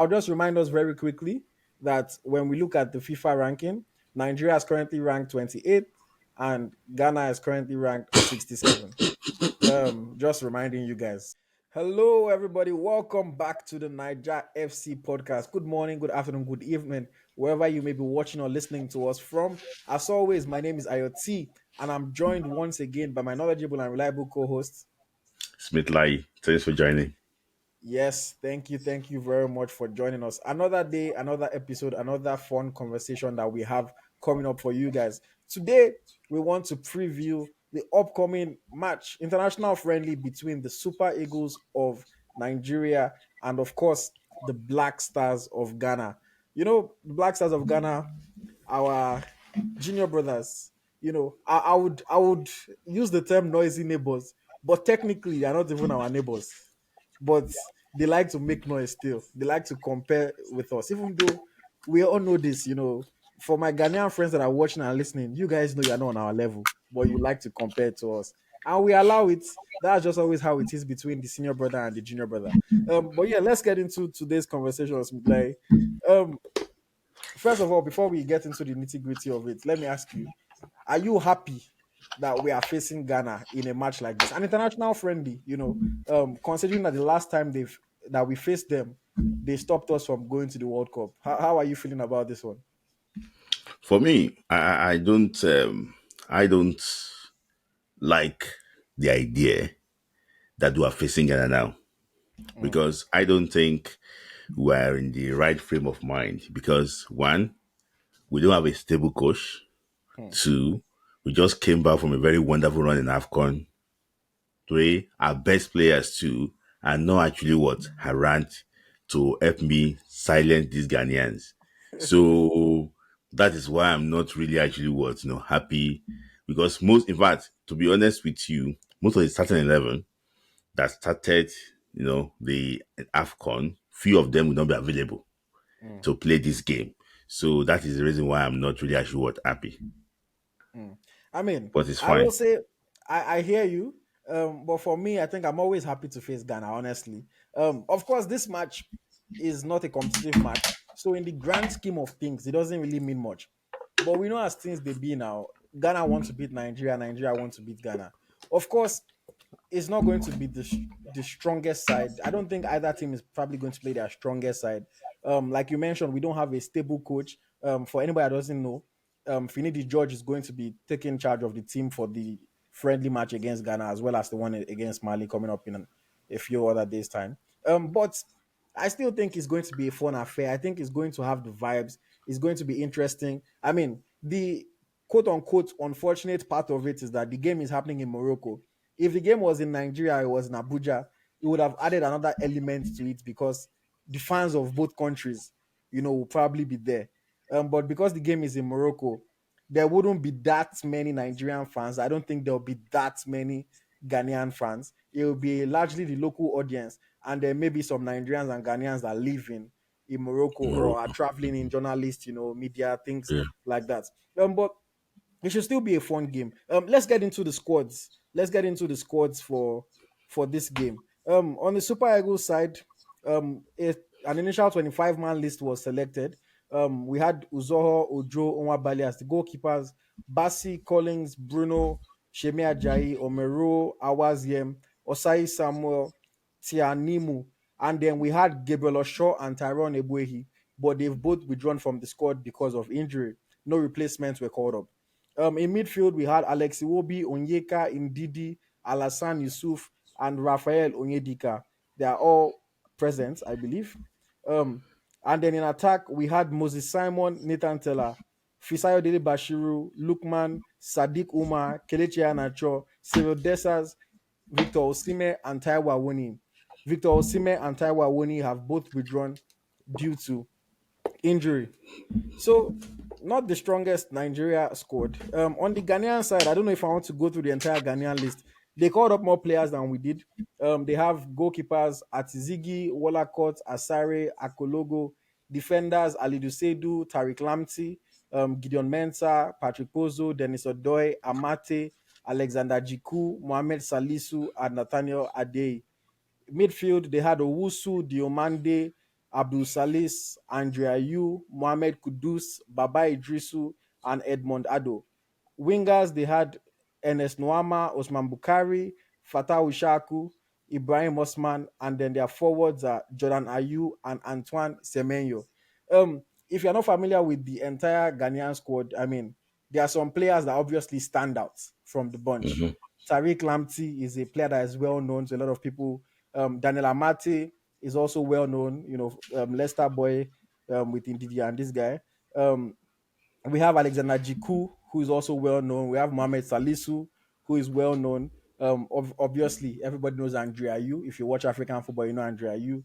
I'll just remind us very quickly that when we look at the FIFA ranking, Nigeria is currently ranked 28th and Ghana is currently ranked 67th. Just reminding you guys. Hello, everybody. Welcome back to the Naija FC Podcast. Good morning, good afternoon, good evening, wherever you may be watching or listening to us from. As always, my name is AyoT, and I'm joined once again by my knowledgeable and reliable co-host. Smith Layi. Thanks for joining. Yes, thank you. Thank you very much for joining us. Another day, another episode, another fun conversation that we have coming up for you guys. Today, we want to preview the upcoming match, international friendly between the Super Eagles of Nigeria and, of course, the Black Stars of Ghana. You know, the Black Stars of Ghana, our junior brothers. I would use the term noisy neighbors, but technically they're not even our neighbors, but they like to make noise still. They like to compare with us, even though we all know this. For my Ghanaian friends that are watching and listening, you guys know you're not on our level, but you like to compare to us, and we allow it. That's just always how it is between the senior brother and the junior brother. But yeah, let's get into today's conversation, Smith. Um, First of all, before we get into the nitty gritty of it, let me ask you: are you happy that we are facing Ghana in a match like this, an international friendly? Considering that the last time that we faced them, they stopped us from going to the World Cup. How are you feeling about this one? For me, I don't like the idea that we are facing Ghana now Mm, because I don't think we are in the right frame of mind. Because one, we don't have a stable coach. mm, Two, we just came back from a very wonderful run in Afcon. Three, our best players too are not actually what harant to help me silence these Ghanaians. So that is why I'm not really actually happy because in fact, to be honest with you, most of the starting 11 that started, the AFCON, few of them will not be available mm, to play this game. So that is the reason why I'm not really actually happy, mm. I mean, but it's I will fine. say I hear you. But for me, I think I'm always happy to face Ghana, honestly. Of course, this match is not a competitive match. So in the grand scheme of things, it doesn't really mean much. But we know as things they be now, Ghana want to beat Nigeria, Nigeria want to beat Ghana. Of course, it's not going to be the strongest side. I don't think either team is probably going to play their strongest side. Like you mentioned, we don't have a stable coach. For anybody that doesn't know, Finidi George is going to be taking charge of the team for the friendly match against Ghana as well as the one against Mali coming up in a few other days' time. But I still think it's going to be a fun affair. I think it's going to have the vibes. It's going to be interesting. I mean, the quote unquote unfortunate part of it is that the game is happening in Morocco. If the game was in Nigeria, it was in Abuja, it would have added another element to it because the fans of both countries, will probably be there. But because the game is in Morocco, there wouldn't be that many Nigerian fans. I don't think there'll be that many Ghanaian fans. It will be largely the local audience, and there may be some Nigerians and Ghanaians that live in Morocco or are Morocco. traveling in journalists, media, things Yeah. like that. But it should still be a fun game. Let's get into the squads. Let's get into the squads for this game. On the Super Eagles side, an initial 25-man list was selected. We had Uzoho, Ojo, Onwabali as the goalkeepers, Basi, Collins, Bruno, Shemi Ajayi, Omero, Awaziem, Osai Samuel, Tianimu, and then we had Gabriel Osho and Tyrone Ebuehi, but they've both withdrawn from the squad because of injury. No replacements were called up. In midfield, we had Alex Iwobi, Onyeka, Indidi, Alassane Yusuf, and Raphael Onyedika. They are all present, I believe. Um, and then in attack, we had Moses Simon, Nathan Teller, Fisayo Dele Bashiru, Lukman, Sadiq Umar, Kelechi Anacho, Cyril Dessers, Victor Osime, and Taiwa Woni. Victor Osime and Taiwa Woni have both withdrawn due to injury. So, not the strongest Nigeria squad. On the Ghanaian side, I don't know if I want to go through the entire Ghanaian list. They called up more players than we did. They have goalkeepers Atizigi, Wallacott, Asare, Akologo, defenders Ali Dusedu, Tariq Lamti, Gideon Mensah, Patrick Pozo, Dennis Odoy, Amate, Alexander Jiku, Mohamed Salisu, and Nathaniel Adey. Midfield, they had Owusu, Diomande, Abdul Salis, Andrea Yu, Mohamed Kudus, Baba Idrisu, and Edmond Ado. Wingers, they had Ernest Nwama, Osman Bukari, Fatah Ushaku, Ibrahim Osman, and then their forwards are Jordan Ayew and Antoine Semenyo. If you're not familiar with the entire Ghanaian squad, I mean, there are some players that obviously stand out from the bunch. Mhm. Tariq Lamptey is a player that is well known to a lot of people. Daniel Amate is also well known, Leicester boy with Ndidi and this guy. Um, we have Alexander Jiku, who is also well known. We have Mohamed Salisu, who is well known. Obviously, everybody knows Andrea Yu. If you watch African football, you know Andrea Yu.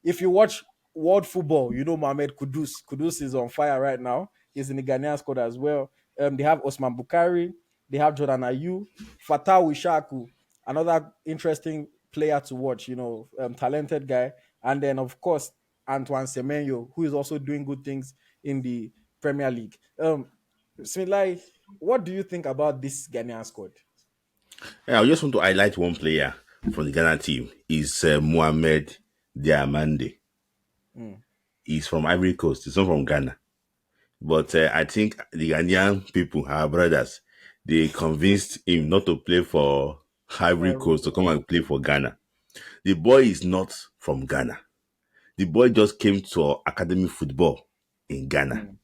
If you watch world football, you know Mohamed Kudus. Kudus is on fire right now. He's in the Ghanaian squad as well. They have Osman Bukari. They have Jordan Ayew, Fatah Wishaku, another interesting player to watch. Talented guy. And then of course Antoine Semenyo, who is also doing good things in the Premier League. Smith Layi, what do you think about this Ghanaian squad? Yeah, I just want to highlight one player from the Ghana team. Is Mohamed Diamande. Mm, He's from Ivory Coast. He's not from Ghana. But I think the Ghanaian people, our brothers, they convinced him not to play for Ivory Ivory Coast to Coast. come and play for Ghana. The boy is not from Ghana. The boy just came to academy football in Ghana. Mm,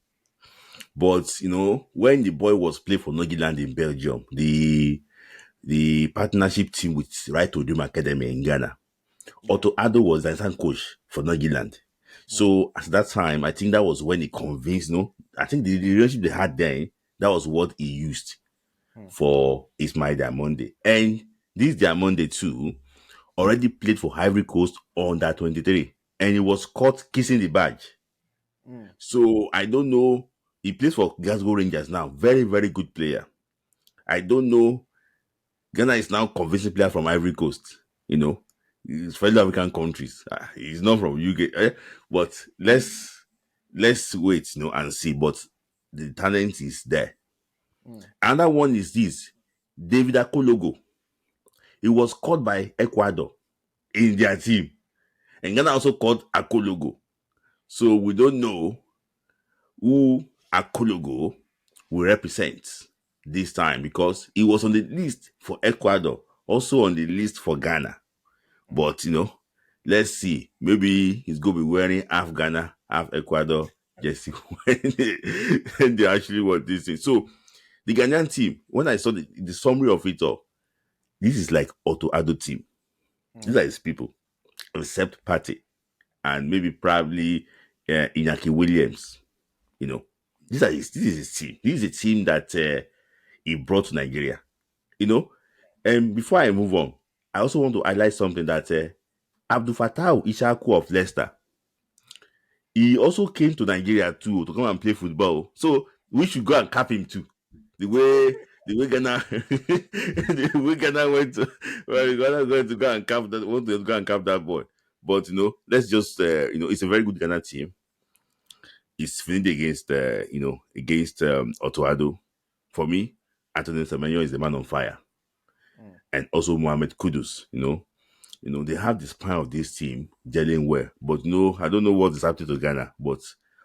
But when the boy was playing for Nogiland in Belgium, the partnership team with Right to Dream Academy in Ghana, yeah. Otto Addo was the assistant coach for Nogiland. Mm, So at that time, I think that was when he convinced, I think the relationship they had then, that was what he used mm, for Ismail Diamonde. And this Diamonde too already played for Ivory Coast under 23. And he was caught kissing the badge. mm, So I don't know. He plays for Glasgow Rangers now. Very, very good player. I don't know. Ghana is now convincing players from Ivory Coast. It's fellow African countries. He's not from UK. But let's wait, and see. But the talent is there. mm, Another one is this David Akologo. He was caught by Ecuador in their team. And Ghana also called Akologo. So we don't know who Akologo will represent this time because he was on the list for Ecuador, also on the list for Ghana. mm, But let's see. Maybe he's gonna be wearing half Ghana, half Ecuador jersey when they actually want this thing. So the Ghanaian team, when I saw the summary of it all, this is like Otto Addo team. These mm, are his people, except Party and maybe probably Iñaki Williams. You know, this is his team. This is a team that he brought to Nigeria. You know, and before I move on, I also want to highlight something that Abdul Fattah Ishaku of Leicester, he also came to Nigeria too to come and play football. So we should go and cap him too. The way Ghana the way Ghana went to well, Ghana going to go and cap that want to go and cap that boy. But let's just it's a very good Ghana team. It's finishing against against Otoado. For me, Anthony Semenyo is the man on fire. mm. And also Mohamed Kudus, they have the spine of this team gelling well. But I don't know what is happening to Ghana. But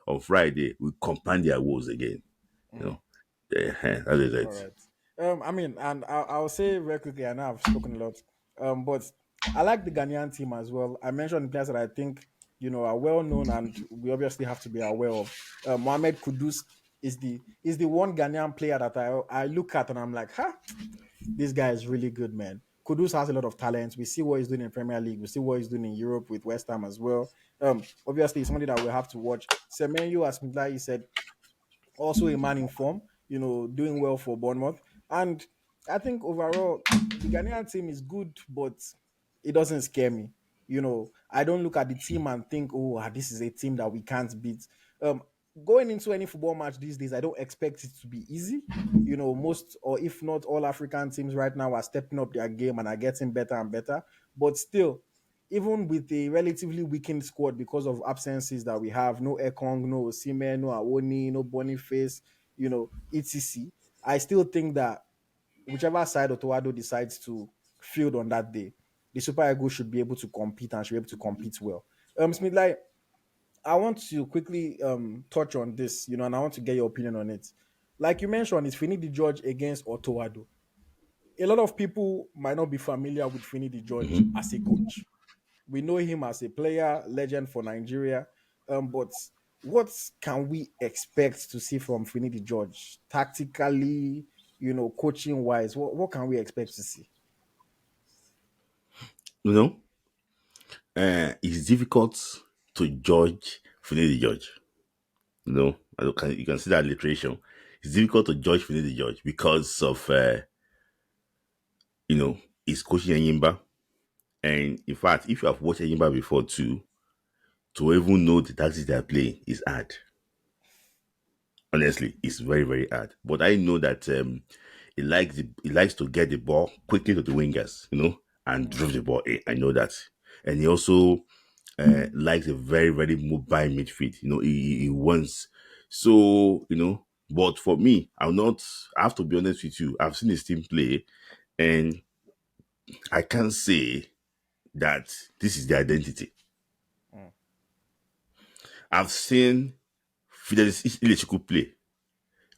on Friday, we compound their woes again. You Mm. know, that is All it. right. I mean, and I'll say very quickly, I know I've spoken a lot, but I like the Ghanaian team as well. I mentioned players that I think are well known, and we obviously have to be aware of. Mohamed Kudus is the one Ghanaian player that I look at and I'm like, this guy is really good, man. Kudus has a lot of talent. We see what he's doing in Premier League. We see what he's doing in Europe with West Ham as well. Obviously, it's something that we'll have to watch. Semenyo, as Mudai said, also a man in form, doing well for Bournemouth. And I think overall, the Ghanaian team is good, but it doesn't scare me. I don't look at the team and think, oh, this is a team that we can't beat. Um, Going into any football match these days, I don't expect it to be easy. Most or if not all African teams right now are stepping up their game and are getting better and better. But still, even with a relatively weakened squad because of absences that we have, no Ekong, no Osimhen, no Awoni, no Boniface, etc. I still think that whichever side Otoado decides to field on that day, the Super Eagles should be able to compete and should be able to compete well. Smith, like, I want to quickly touch on this, and I want to get your opinion on it. Like you mentioned, it's Finidi George against Otowado. A lot of people might not be familiar with Finidi George as a coach. We know him as a player, legend for Nigeria. But what can we expect to see from Finidi George tactically, coaching wise? What can we expect to see? You know, it's difficult to judge Finidi George. You can see that alliteration. It's difficult to judge Finidi George because of his coaching Enyimba. And in fact, if you have watched Enyimba before too, to even know the tactics they are playing is hard. Honestly, it's very, very hard. But I know that he likes to get the ball quickly to the wingers, and Mm, drive the ball in. I know that. And he also likes a very, very mobile midfield. He wants. So, but for me, I have to be honest with you. I've seen his team play, and I can't say that this is the identity. mm, I've seen Fidelis Ilechukwu play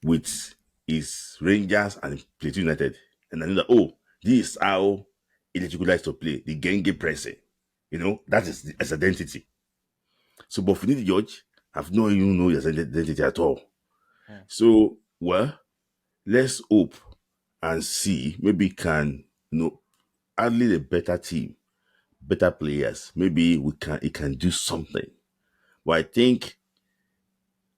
with his Rangers and Plateau United. And I know that, this is how Ilechukwu likes to play, the Genge pressing. That is his identity. So, but Finidi George, I've no even know his identity at all. mm. So, well, let's hope and see. Maybe can, add a better team, better players. Maybe it can do something. But I think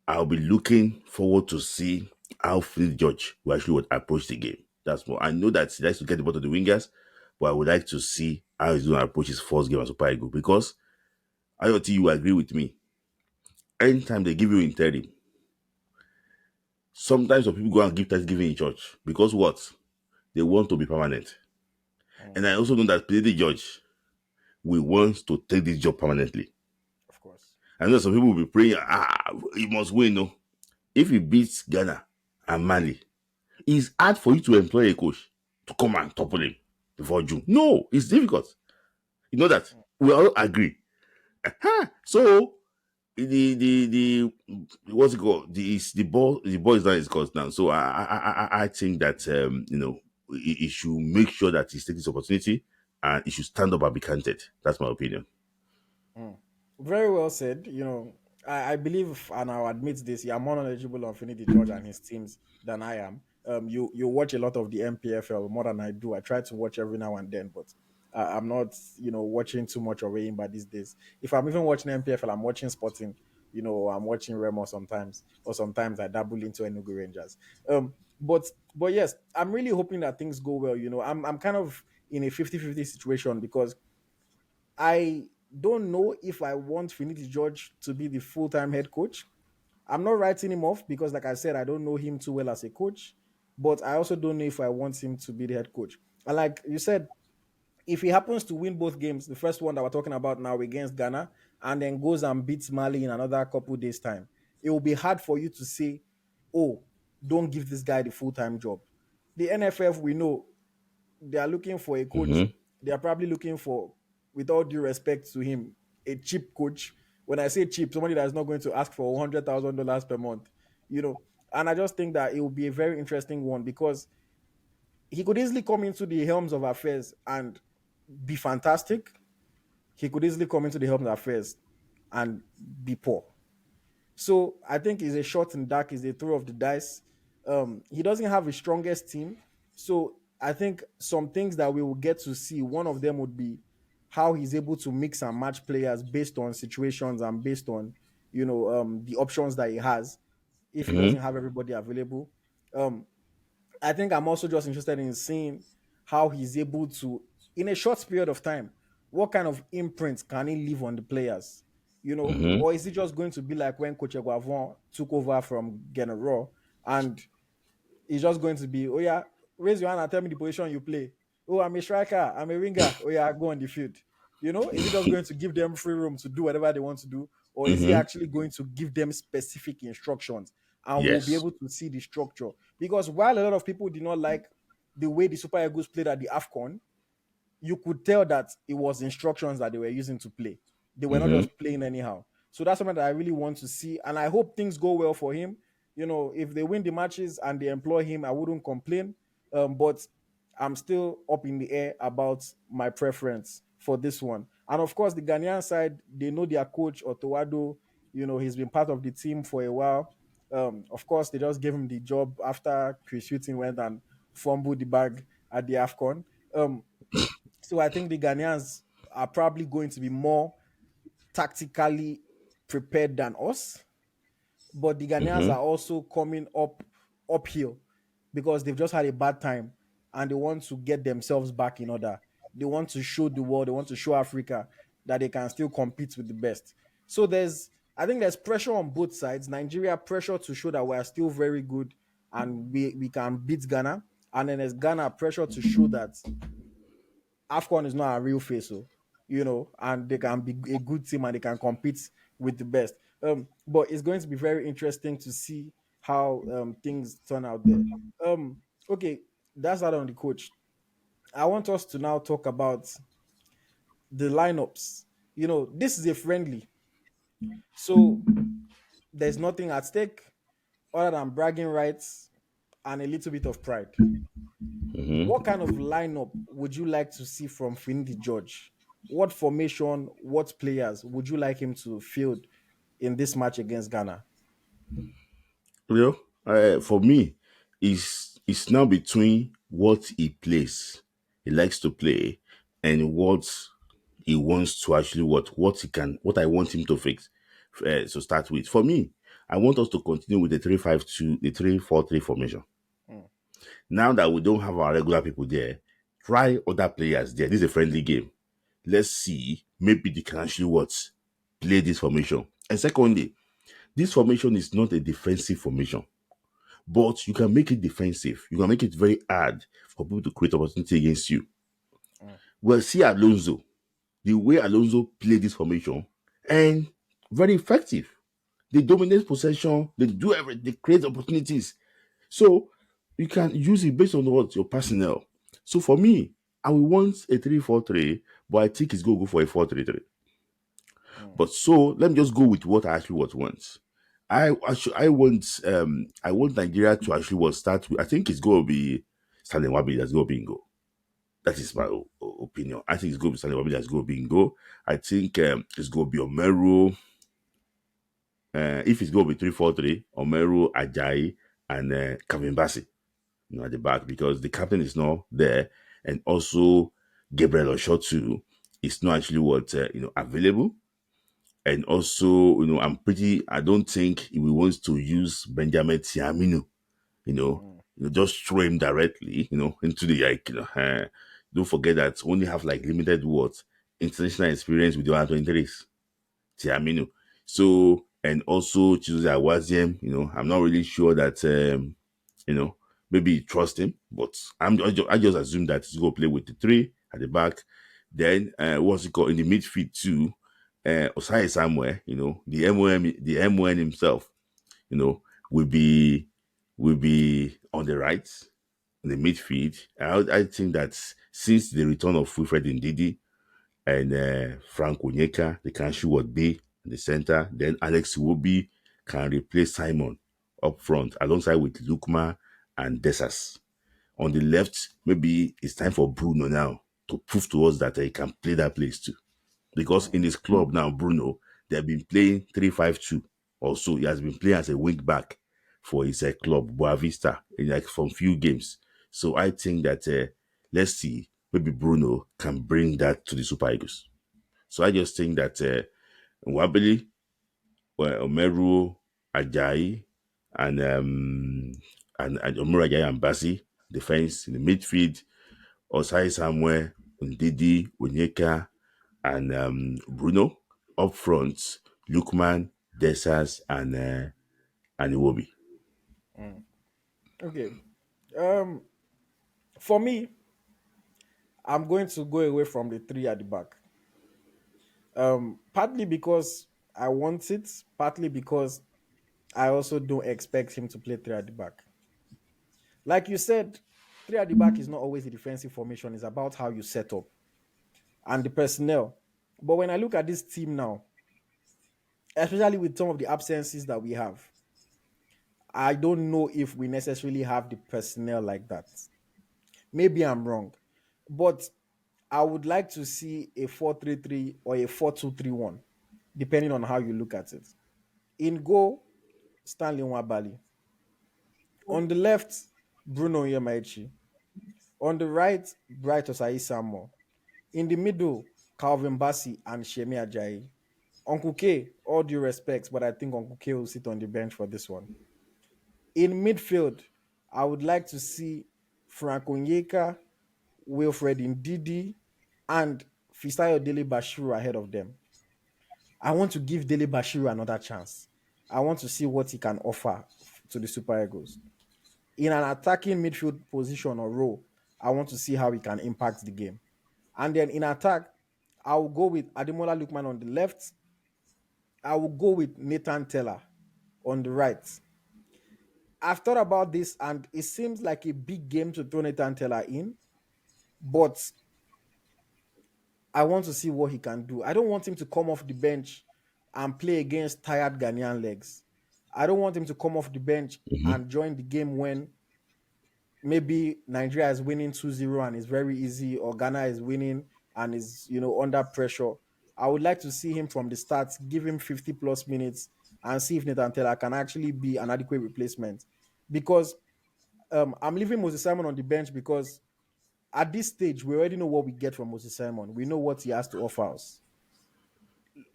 I'll be looking forward to see how Phil George will actually would approach the game. That's more. I know that he likes to get the ball to the wingers, but I would like to see how he's going to approach his first game as Super Eagle. Because AyoT, you agree with me. Anytime they give you interim, sometimes when people go and give Thanksgiving in church, because what? They want to be permanent. Mm. And I also know that Phil George will want to take this job permanently. Of course. I know some people will be praying, he must win, no. If he beats Ghana and Mali, it's hard for you to employ a coach to come and topple him before June. No, it's difficult. You know that. We all agree. So the what's it called? The ball is not his court now. So I think that he should make sure that he's taking this opportunity and he should stand up and be counted. That's my opinion. Mm. Very well said. I believe, and I'll admit this, you're more knowledgeable on Finidi George and his teams than I am. You watch a lot of the MPFL more than I do. I try to watch every now and then, but I'm not, watching too much of Aimba these days. If I'm even watching MPFL, I'm watching Sporting. I'm watching Remo sometimes, or sometimes I dabble into Enugu Rangers. But yes, I'm really hoping that things go well. I'm kind of in a 50-50 situation because I don't know if I want Finidi George to be the full time head coach. I'm not writing him off because, like I said, I don't know him too well as a coach, but I also don't know if I want him to be the head coach. And like you said, if he happens to win both games, the first one that we're talking about now against Ghana, and then goes and beats Mali in another couple days' time, it will be hard for you to say, oh, don't give this guy the full time job. The NFF, we know they are looking for a coach. Mm-hmm. They are probably looking for, with all due respect to him, a cheap coach. When I say cheap, somebody that is not going to ask for $100,000 per month, you know. And I just think that it will be a very interesting one because he could easily come into the helms of affairs and be fantastic. He could easily come into the helms of affairs and be poor. So I think he's a shot in dark, is a throw of the dice. He doesn't have a strongest team. So I think some things that we will get to see, one of them would be how he's able to mix and match players based on situations and based on, the options that he has if he doesn't Mm-hmm. have everybody available. Um, I think I'm also just interested in seeing how he's able to, in a short period of time, what kind of imprint can he leave on the players? Mm-hmm. Or is it just going to be like when Coach Eguavon took over from Genero and it's just going to be, oh yeah, raise your hand and tell me the position you play. Oh, I'm a striker, I'm a winger. Oh yeah, go on the field. Is it just going to give them free room to do whatever they want to do? Or is he Mm-hmm. actually going to give them specific instructions and we'll be Yes. able to see the structure? Because while a lot of people did not like the way the Super Eagles played at the AFCON, you could tell that it was instructions that they were using to play. They were not Mm-hmm. just playing anyhow. So that's something that I really want to see, and I hope things go well for him. If they win the matches and they employ him, I wouldn't complain. But I'm still up in the air about my preference for this one. And of course, the Ghanaian side, they know their coach Otowado. He's been part of the team for a while. Of course, they just gave him the job after Chris Hughton went and fumbled the bag at the AFCON. Um, so I think the Ghanaians are probably going to be more tactically prepared than us, but the Ghanaians Mm-hmm. are also coming uphill because they've just had a bad time and they want to get themselves back in order. They want to show the world, they want to show Africa that they can still compete with the best. So I think there's pressure on both sides. Nigeria pressure to show that we are still very good and we can beat Ghana, and then there's Ghana pressure to show that AFCON is not a real face, so and they can be a good team and they can compete with the best. But it's going to be very interesting to see how things turn out there. Okay, that's that on the coach. I want us to now talk about the lineups. This is a friendly, so there's nothing at stake other than bragging rights and a little bit of pride. What Mm-hmm. kind of lineup would you like to see from Finidi George? What formation, what players would you like him to field in this match against Ghana? For me, it's now between what he plays, he likes to play, and what he wants to actually what I want him to fix. To start with, for me, I want us to continue with the 3-5-2, the 3-4-3 formation. Mm, Now that we don't have our regular people there, try other players there. This is a friendly game. Let's see, maybe they can actually play this formation. And secondly, this formation is not a defensive formation, but you can make it defensive. You can make it very hard for people to create opportunity against you. mm, Well, see Alonso, the way Alonso played this formation, and very effective. They dominate possession, they do everything, they create opportunities. So you can use it based on what your personnel. So for me, I will want a 3-4-3, but I think it's going to go for a 4-3-3. mm, But so let me just go with what I actually want. I want Nigeria to actually start with. I think it's going to be Stanley Wabi that's going to be in goal. That is my opinion. I think it's going to be Stanley Wabi that's going to be in goal. I think it's going to be Omeru. If it's going to be 3-4-3, Omeru, Ajayi, and Kevin Bassi, at the back, because the captain is not there, and also Gabriel Oshotu is not actually available. And also, I don't think he wants to use Benjamin Tiaminu, mm, just throw him directly, into the, don't forget that only have like limited international experience with the 123s, Tiaminu. So, and also Chizuze Awaziem, I'm not really sure that, you know, maybe trust him, but I just assume that he's going to play with the three at the back. Then, what's it called in the midfield too? Osai somewhere, the MON himself, you know, will be on the right in the midfield. I think that since the return of Wilfred Ndidi and Frank Onyeka, they can shoot what be in the center. Then Alex Iwobi can replace Simon up front alongside with Lukma and Desas. On the left, maybe it's time for Bruno now to prove to us that he can play that place too. Because in mm, his club now, Bruno, they have been playing 3-5-2. Also, he has been playing as a wing back for his club, Boavista, in like some few games. So I think that let's see, maybe Bruno can bring that to the Super Eagles. So I just think that Wabili, Omeru, Ajayi, and and Omeru Ajayi and Basi, defense in the midfield, Osai Samuel, Ndidi, Onyeka, and Bruno. Up front, Lukman, Desas, and Iwobi. mm. Okay. Um, for me, I'm going to go away from the three at the back. Partly because I want it, partly because I also don't expect him to play three at the back. Like you said, three at the back is not always a defensive formation. It's about how you set up and the personnel. But when I look at this team now, especially with some of the absences that we have. I don't know if we necessarily have the personnel like that. Maybe I'm wrong, but I would like to see a 4-3-3 or a 4-2-3-1, depending on how you look at it. In goal, Stanley Nwabali. On the left, Bruno Yamaichi. On the right, Bright Osai Samuel. In the middle, Calvin Bassi and Shemi Ajayi. Uncle K, all due respects, but I think Uncle K will sit on the bench for this one. In midfield, I would like to see Frank Onyeka, Wilfred Ndidi, and Fisayo Dele Bashiru ahead of them. I want to give Dele Bashiru another chance. I want to see what he can offer to the Super Eagles. In an attacking midfield position or role, I want to see how he can impact the game. And then in attack, I will go with Ademola Lukman on the left. I will go with Nathan Teller on the right. I've thought about this, and it seems like a big game to throw Nathan Teller in, but I want to see what he can do. I don't want him to come off the bench and play against tired Ghanaian legs. I don't want him to come off the bench and join the game when maybe Nigeria is winning 2-0 and it's very easy, or Ghana is winning and is, under pressure. I would like to see him from the start, give him 50 plus minutes, and see if Nathan Taylor can actually be an adequate replacement. Because I'm leaving Moses Simon on the bench because at this stage, we already know what we get from Moses Simon. We know what he has to offer us.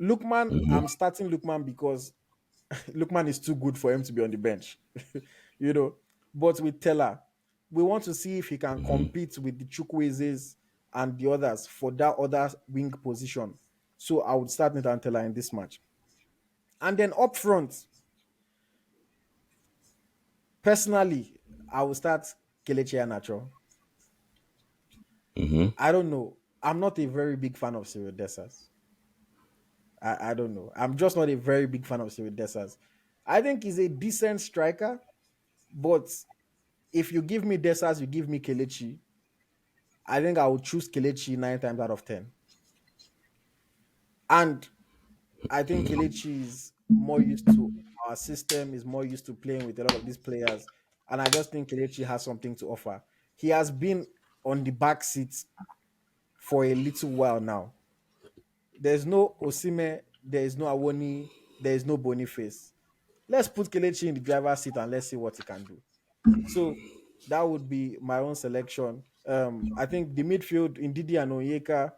Lookman, I'm starting Lookman because Lookman is too good for him to be on the bench, you know. But with Teller, we want to see if he can compete with the Chukwuezes and the others for that other wing position. So I would start Nathan Teller in this match. And then up front, personally, I will start Kelechi Iheanacho. I don't know. I'm not a very big fan of Cyril Dessers. I don't know. I'm just not a very big fan of Cyril Dessers. I think he's a decent striker, but if you give me Dessers, you give me Kelechi, I think I would choose Kelechi 9 times out of 10. And I think Kelechi is more used to our system, is more used to playing with a lot of these players. And I just think Kelechi has something to offer. He has been on the back seat for a little while now. There's no Osime, there is no Awoni, there is no Boniface. Let's put Kelechi in the driver's seat and let's see what he can do. So that would be my own selection. I think the midfield in Didi and Onyeka,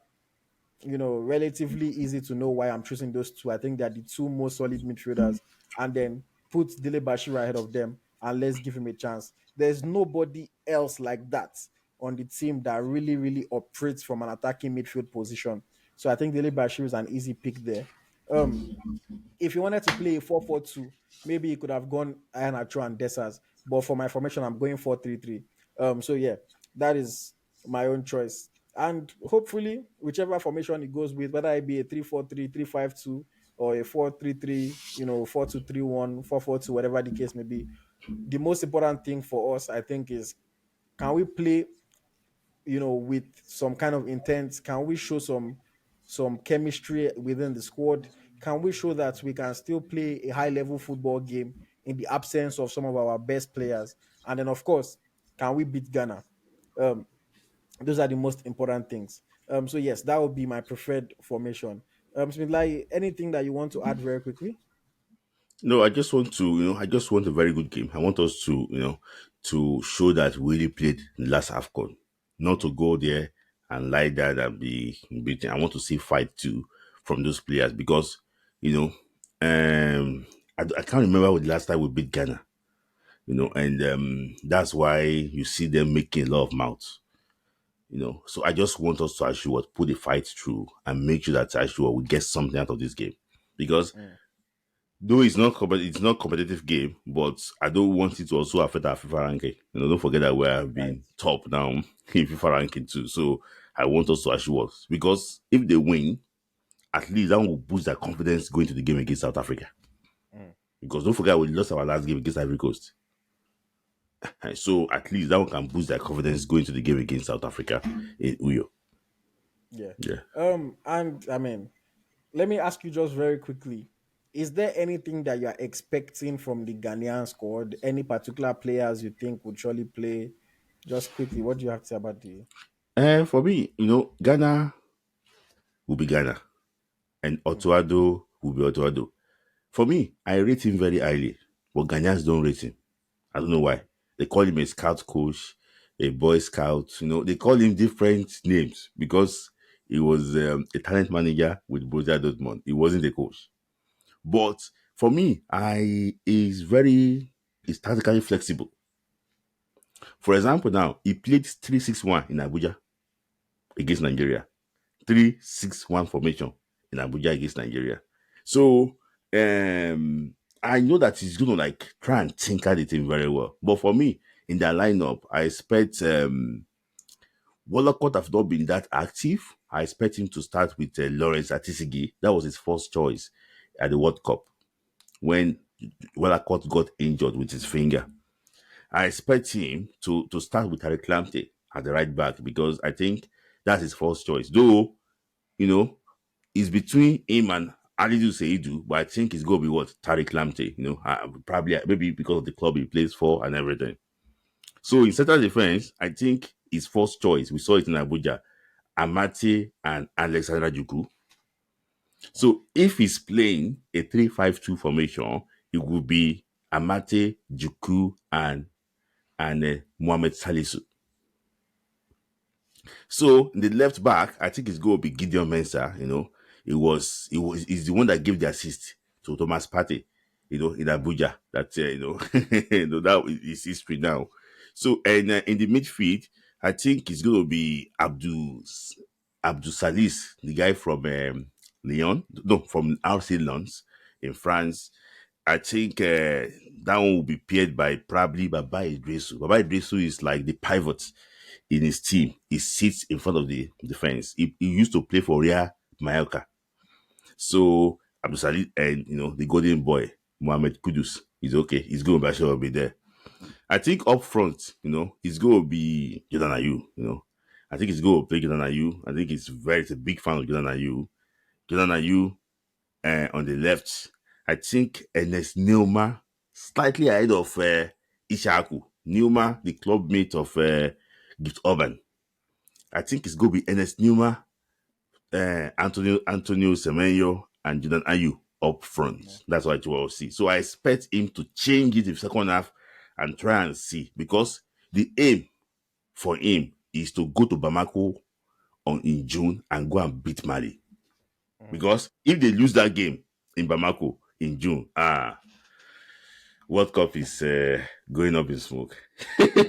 relatively easy to know why I'm choosing those two. I think they're the two most solid midfielders. And then put Dele Bashir ahead of them and let's give him a chance. There's nobody else like that on the team that really, really operates from an attacking midfield position. So I think Dele Bashir is an easy pick there. Um, if you wanted to play a 4-4-2, maybe you could have gone Iheanacho and Dessers. But for my formation, I'm going 4-3-3. So yeah, that is my own choice. And hopefully, whichever formation it goes with, whether it be a 3-4-3, 3-5-2, or a 4-3-3, 4-2-3-1, 4-4-2, whatever the case may be, the most important thing for us, I think, is can we play with some kind of intent? Can we show some chemistry within the squad? Can we show that we can still play a high level football game in the absence of some of our best players? And then, of course, can we beat Ghana? Um, those are the most important things. So yes, that would be my preferred formation. Smith, like anything that you want to add very quickly? No, I just want to, I just want a very good game. I want us to, to show that we really played the last AFCON. Not to Mm, go there and lie there and be beaten. I want to see fight too from those players because, you know, I can't remember the last time we beat Ghana, and that's why you see them making a lot of mouths. So I just want us to actually put the fight through and make sure that actually we get something out of this game because mm, though it's not competitive game, but I don't want it to also affect our FIFA ranking. Don't forget that we have right. been top now in FIFA ranking too. So I want us to actually work because if they win, at least that will boost their confidence going to the game against South Africa. Mm, Because don't forget we lost our last game against Ivory Coast. So at least that one can boost their confidence going to the game against South Africa in Uyo. yeah. Yeah. And I mean, let me ask you just very quickly. is there anything that you are expecting from the Ghanaian squad? Any particular players you think would surely play? Just quickly, what do you have to say about the? For me, Ghana will be Ghana, and Hmm, Otuado will be Otuado. For me, I rate him very highly, but Ghanaians don't rate him. I don't know why. They call him a scout coach, a boy scout. They call him different names because he was a talent manager with Borussia Dortmund. He wasn't a coach. But for me, I is tactically flexible. For example, now he played 3-6-1 in Abuja against Nigeria. 3-6-1 formation in Abuja against Nigeria. So I know that he's gonna like try and tinker the team very well. But for me, in that lineup, I expect Wallacott have not been that active. I expect him to start with Lawrence Atisigi. That was his first choice at the World Cup when Wallacott got injured with his finger. I expect him to start with Tariq Lamptey at the right back because I think that's his first choice. Though, you know, it's between him and Alidu Seidu, but I think it's going to be what? Tariq Lamptey, probably maybe because of the club he plays for and everything. So in central defense, I think his first choice, we saw it in Abuja, Amati and Alexander Juku. So if he's playing a 3-5-2 formation, it will be Amate, Juku, and Mohamed Salisu. So in the left back, I think it's going to be Gideon Mensah. He's the one that gave the assist to Thomas Partey, in Abuja. That that is history now. So and in the midfield, I think it's going to be Abdul Salis, the guy from Lyon, no, from RC Lens in France. I think that one will be paired by probably Baba Idrisu. Baba Idrisu is like the pivot in his team. He sits in front of the defense. He used to play for Real Mallorca. So Abdul Salim and the golden boy Mohamed Kudus is okay. He's going to be there. I think up front, it's going to be Jordan Ayew. I think he's going to play Jordan Ayew. I think it's a big fan of Jordan Ayew. Jordan Ayew on the left. I think Ernest Neuma slightly ahead of Ishaku. Neuma, the club mate of Gift Urban. I think it's going to be Ernest Neuma, Antonio Semenyo, and Jordan Ayew up front. That's what I will see. So I expect him to change it in the second half and try and see, because the aim for him is to go to Bamako in June and go and beat Mali. hmm. Because if they lose that game in Bamako in June, World Cup is going up in smoke. Hmm.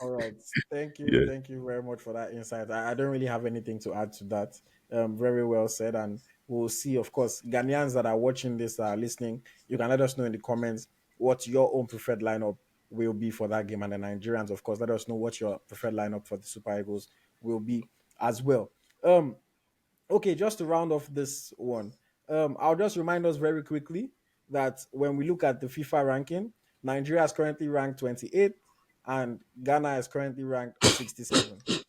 All right. Thank you. Yeah. Thank you very much for that insight. I don't really have anything to add to that. Very well said. And we'll see, of course, Ghanaians that are watching this, listening, you can let us know in the comments what your own preferred lineup will be for that game. And the Nigerians, of course, let us know what your preferred lineup for the Super Eagles will be as well. Um, Okay, just to round off this one, I'll just remind us very quickly that when we look at the FIFA ranking, Nigeria is currently ranked 28th and Ghana is currently ranked 67th.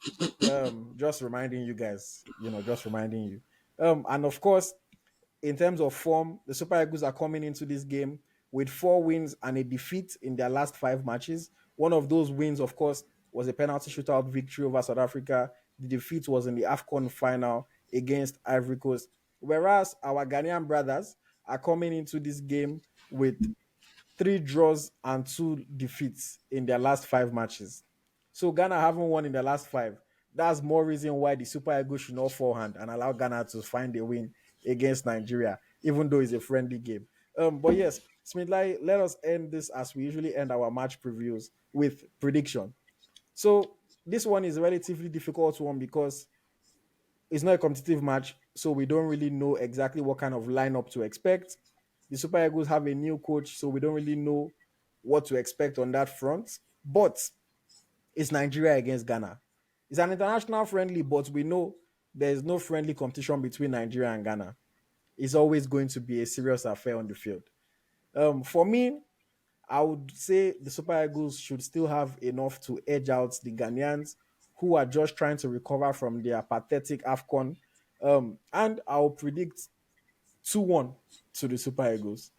Just reminding you guys, just reminding you. And of course, in terms of form, the Super Eagles are coming into this game with 4 wins and a defeat in their last 5 matches. One of those wins, of course, was a penalty shootout victory over South Africa. The defeat was in the AFCON final against Ivory Coast. Whereas our Ghanaian brothers are coming into this game with 3 draws and 2 defeats in their last 5 matches. So Ghana haven't won in the last 5. That's more reason why the Super Eagles should not forehand and allow Ghana to find a win against Nigeria, even though it's a friendly game. But yes, Smith Layi, let us end this as we usually end our match previews with prediction. So this one is a relatively difficult one because it's not a competitive match, so we don't really know exactly what kind of lineup to expect. The Super Eagles have a new coach, so we don't really know what to expect on that front. But it's Nigeria against Ghana. It's an international friendly, but we know there's no friendly competition between Nigeria and Ghana. It's always going to be a serious affair on the field. For me, I would say the Super Eagles should still have enough to edge out the Ghanaians who are just trying to recover from their pathetic AFCON. And I'll predict 2-1 to the Super Eagles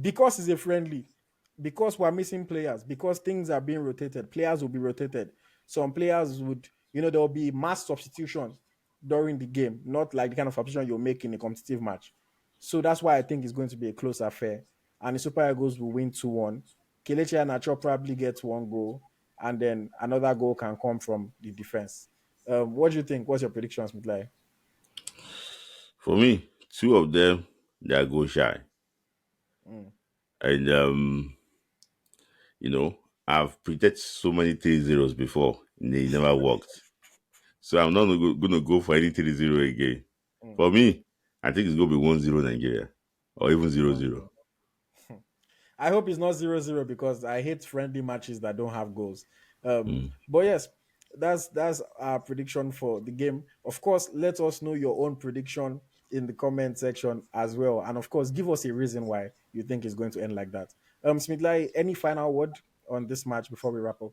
because it's a friendly, because we're missing players, because things are being rotated, players will be rotated. Some players would, there will be mass substitution during the game, not like the kind of substitution you'll make in a competitive match. So that's why I think it's going to be a close affair. And the Super Eagles will win 2-1. Kelechi Iheanacho probably gets one goal, and then another goal can come from the defense. What do you think? What's your prediction, Smith Layi? For me, two of them they are goal shy, Mm, and you know I've predicted so many 3-0s before, and they never worked. So I'm not gonna go for any 3-0 again. mm. For me, I think it's gonna be 1-0 Nigeria, or even 0-0. 1-0. I hope it's not 0-0 because I hate friendly matches that don't have goals. But yes, that's our prediction for the game. Of course, let us know your own prediction in the comment section as well. And of course, give us a reason why you think it's going to end like that. Smidlai, any final word on this match before we wrap up?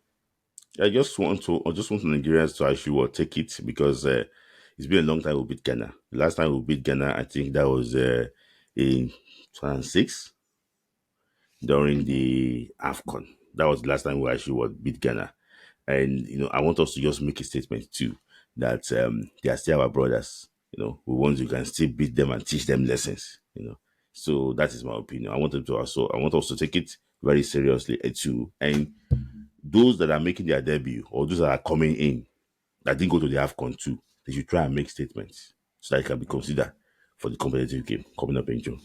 I just want Nigerians to actually take it because it's been a long time we beat Ghana. The last time we beat Ghana, I think that was in 2006 during the AFCON. That was the last time we actually beat Ghana. And, I want us to just make a statement too that they are still our brothers. We want you can still beat them and teach them lessons. So that is my opinion. I want us to take it very seriously too. And those that are making their debut or those that are coming in that didn't go to the AFCON too, they should try and make statements so that it can be considered for the competitive game coming up in June.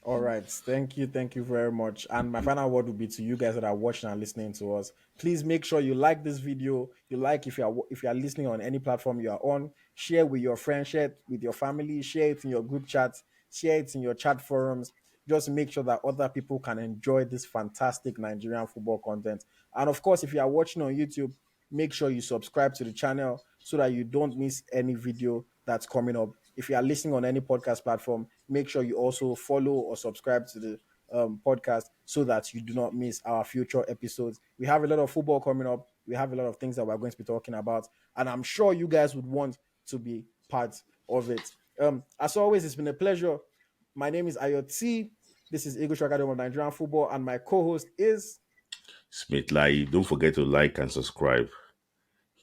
All right. Thank you very much. And my final word would be to you guys that are watching and listening to us. Please make sure you like this video. You like if you are listening on any platform you are on, share with your friends, share it with your family, share it in your group chat, share it in your chat forums. Just make sure that other people can enjoy this fantastic Nigerian football content. And of course, if you are watching on YouTube, make sure you subscribe to the channel so that you don't miss any video that's coming up. If you are listening on any podcast platform, make sure you also follow or subscribe to the podcast so that you do not miss our future episodes. We have a lot of football coming up. We have a lot of things that we're going to be talking about, and I'm sure you guys would want to be part of it. As always, it's been a pleasure. My name is AyoT. This is Ego Academy of Nigerian Football, and my co-host is. Smith Layi, don't forget to like and subscribe.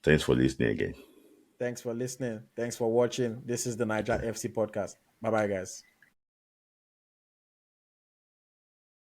Thanks for listening again. Thanks for listening. Thanks for watching. This is the Naija FC Podcast. Bye bye, guys.